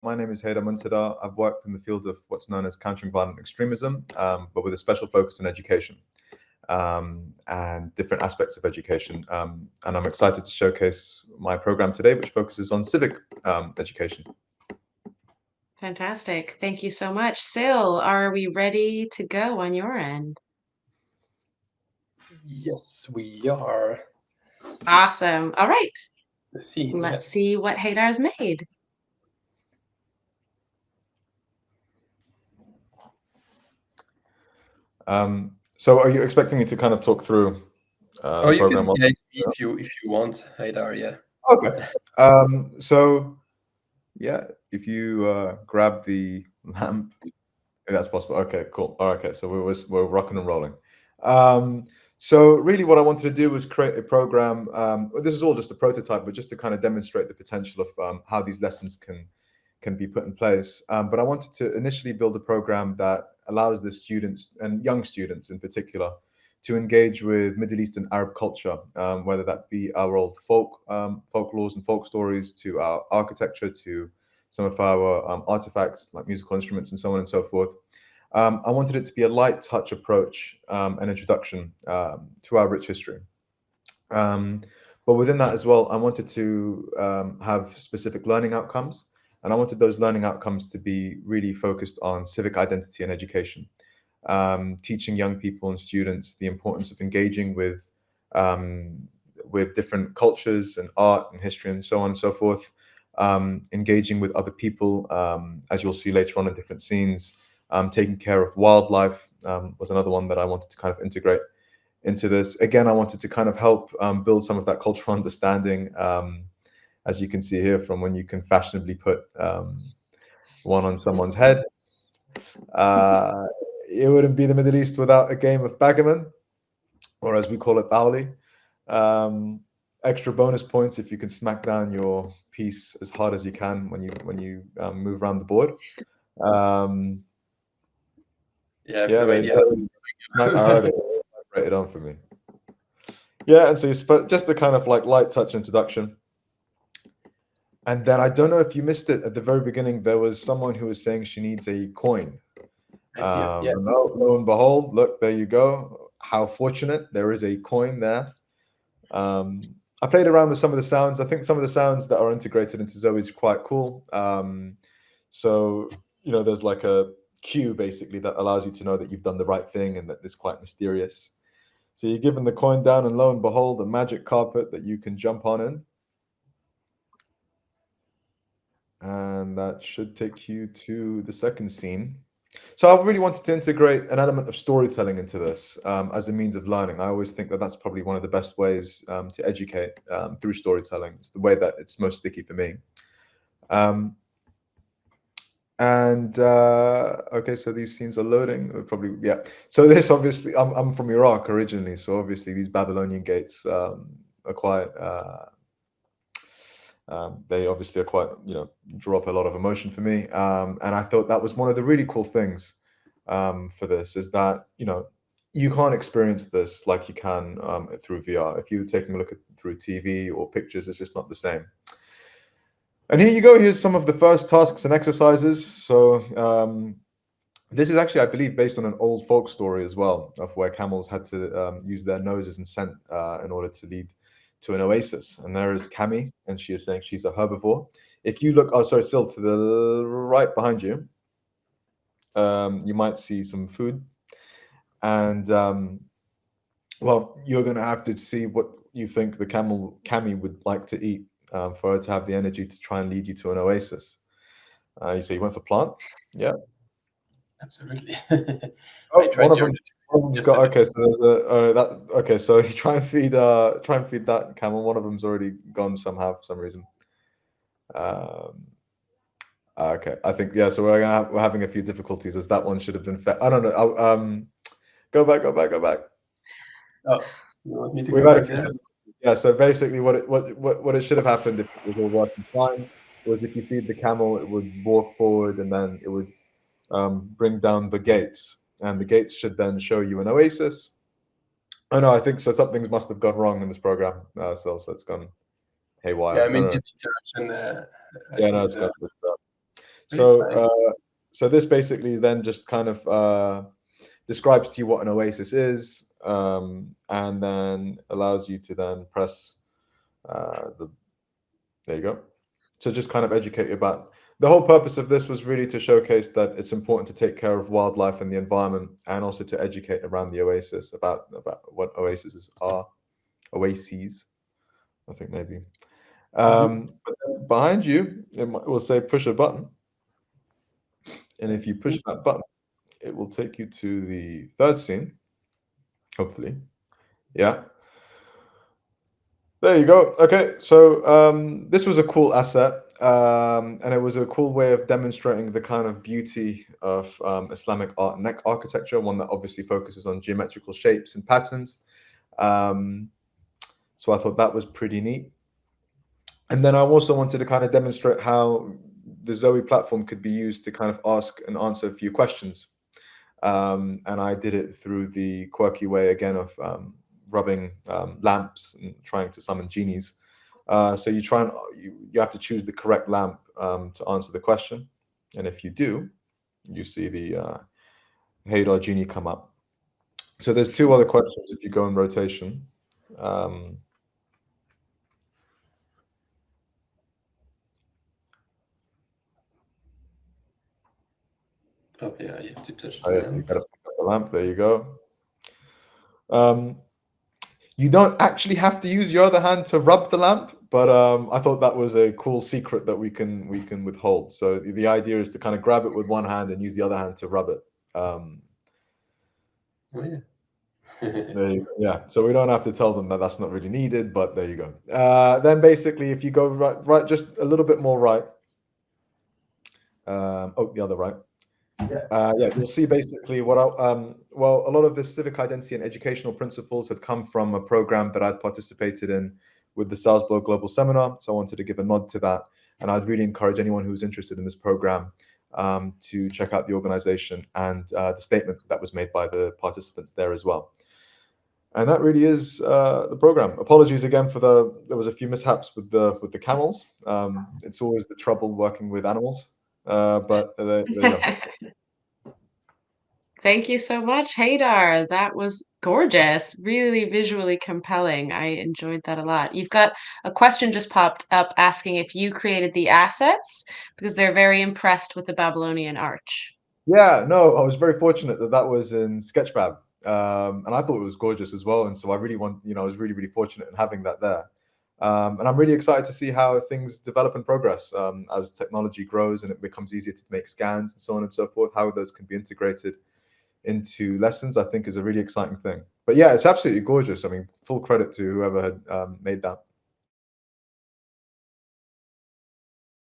My name is Haydar Muntadhar. I've worked in the field of what's known as countering violent extremism, but with a special focus on education and different aspects of education. And I'm excited to showcase my program today, which focuses on civic education. Fantastic. Thank you so much. Sil, are we ready to go on your end? Yes, we are. Awesome. All right. The scene, yeah. Let's see what Haydar's made. So, are you expecting me to kind of talk through Oh, the you can program? guide me if you want, Haydar, yeah. Okay. So, yeah, if you grab the lamp. If that's possible. Okay, cool. All right, okay, so we're rocking and rolling. Um, so really, what I wanted to do was create a program. Well, this is all just a prototype, but just to kind of demonstrate the potential of how these lessons can be put in place. But I wanted to initially build a program that allows the students and young students in particular to engage with Middle Eastern Arab culture, whether that be our old folklores and folk stories, to our architecture, to some of our artifacts like musical instruments and so on and so forth. I wanted it to be a light touch approach and introduction to our rich history. Um, but within that as well, I wanted to have specific learning outcomes. And I wanted those learning outcomes to be really focused on civic identity and education, teaching young people and students the importance of engaging um, with different cultures and art and history and so on and so forth, engaging with other people, as you'll see later on in different scenes, taking care of wildlife was another one that I wanted to kind of integrate into this. Again, I wanted to kind of help build some of that cultural understanding, as you can see here, from when you can fashionably put one on someone's head. Uh, it wouldn't be the Middle East without a game of Bagaman, or as we call it, Thowley. Um, Extra bonus points if you can smack down your piece as hard as you can when you move around the board. Um, Yeah, I have yeah, no they idea how smack. I to heard it. Rated on for me. Yeah, and so just a kind of like light touch introduction. And then I don't know if you missed it at the very beginning. There was someone who was saying she needs a coin. I see it. Yeah. And lo and behold, look, there you go. How fortunate. There is a coin there. I played around with some of the sounds. I think some of the sounds that are integrated into Zoe is quite cool. So, there's like a cue basically that allows you to know that you've done the right thing and that it's quite mysterious. So you're given the coin down, and lo and behold, a magic carpet that you can jump on in. And that should take you to the second scene. So I really wanted to integrate an element of storytelling into this as a means of learning. I always think that that's probably one of the best ways to educate through storytelling. It's the way that it's most sticky for me. Um, and okay, so these scenes are loading. Probably, yeah. So this obviously, I'm from Iraq originally, so obviously these Babylonian gates are quite. They obviously are quite, draw up a lot of emotion for me. And I thought that was one of the really cool things for this is that, you can't experience this like you can through VR. If you're taking a look at through TV or pictures, it's just not the same. And here you go. Here's some of the first tasks and exercises. So this is actually, I believe, based on an old folk story as well, of where camels had to use their noses and scent in order to lead to an oasis. And there is Cami, and she is saying she's a herbivore. If you look, oh, sorry, still to the right behind you, you might see some food. And, well, you're going to have to see what you think the Cami would like to eat for her to have the energy to try and lead you to an oasis. You say you went for plant? Yeah. Absolutely. I Oh, tried your one of them's got yesterday. okay. So there's a that okay. So you try and feed that camel. One of them's already gone somehow for some reason. Um, okay, I think yeah. So we're having a few difficulties as that one should have been fed. I don't know. Go back, go back, go back. Oh, you want me to We've go had a back few there? difficulties. Yeah. So basically, what it should have happened if it was all working fine was if you feed the camel, it would walk forward and then it would bring down the gates, and the gates should then show you an oasis. Oh no, I think so. Something must have gone wrong in this program. So it's gone Yeah, haywire. I No, mean no, no. the interaction Yeah, no, is it's got this stuff. So this basically then just kind of describes to you what an oasis is, and then allows you to then press there you go. So just kind of educate you about the whole purpose of this was really to showcase that it's important to take care of wildlife and the environment, and also to educate around the oasis about what oases are. Oases, I think maybe. But then behind you, it will say push a button. And if you push that button, it will take you to the third scene, hopefully. Yeah. There you go. Okay, so this was a cool asset, and it was a cool way of demonstrating the kind of beauty of Islamic art and neck architecture, one that obviously focuses on geometrical shapes and patterns. So I thought that was pretty neat. And then I also wanted to kind of demonstrate how the Zoe platform could be used to kind of ask and answer a few questions. And I did it through the quirky way again of rubbing lamps and trying to summon genies. So you have to choose the correct lamp to answer the question, and if you do, you see the Haydar genie come up. So there's two other questions if you go in rotation. Oh yeah, you have to touch the yes, you got to pick up the lamp. There you go. You don't actually have to use your other hand to rub the lamp, but I thought that was a cool secret that we can withhold. So the idea is to kind of grab it with one hand and use the other hand to rub it. Oh yeah. There you go. Yeah, so we don't have to tell them that that's not really needed, but there you go. Then basically, if you go right, just a little bit more right. The other right. Yeah, you'll see basically what well, a lot of the civic identity and educational principles had come from a program that I'd participated in with the Salzburg Global Seminar. So I wanted to give a nod to that, and I'd really encourage anyone who's interested in this program to check out the organization and the statement that was made by the participants there as well. And that really is the program. Apologies again for there was a few mishaps with the camels. It's always the trouble working with animals, but there you go. Thank you so much, Haydar. That was gorgeous, really visually compelling. I enjoyed that a lot. You've got a question just popped up asking if you created the assets because they're very impressed with the Babylonian arch. Yeah, no, I was very fortunate that was in Sketchfab, and I thought it was gorgeous as well. And so I really I was really, really fortunate in having that there. And I'm really excited to see how things develop and progress as technology grows and it becomes easier to make scans and so on and so forth. How those can be integrated into lessons, I think, is a really exciting thing. But yeah, it's absolutely gorgeous. I mean, full credit to whoever had made that.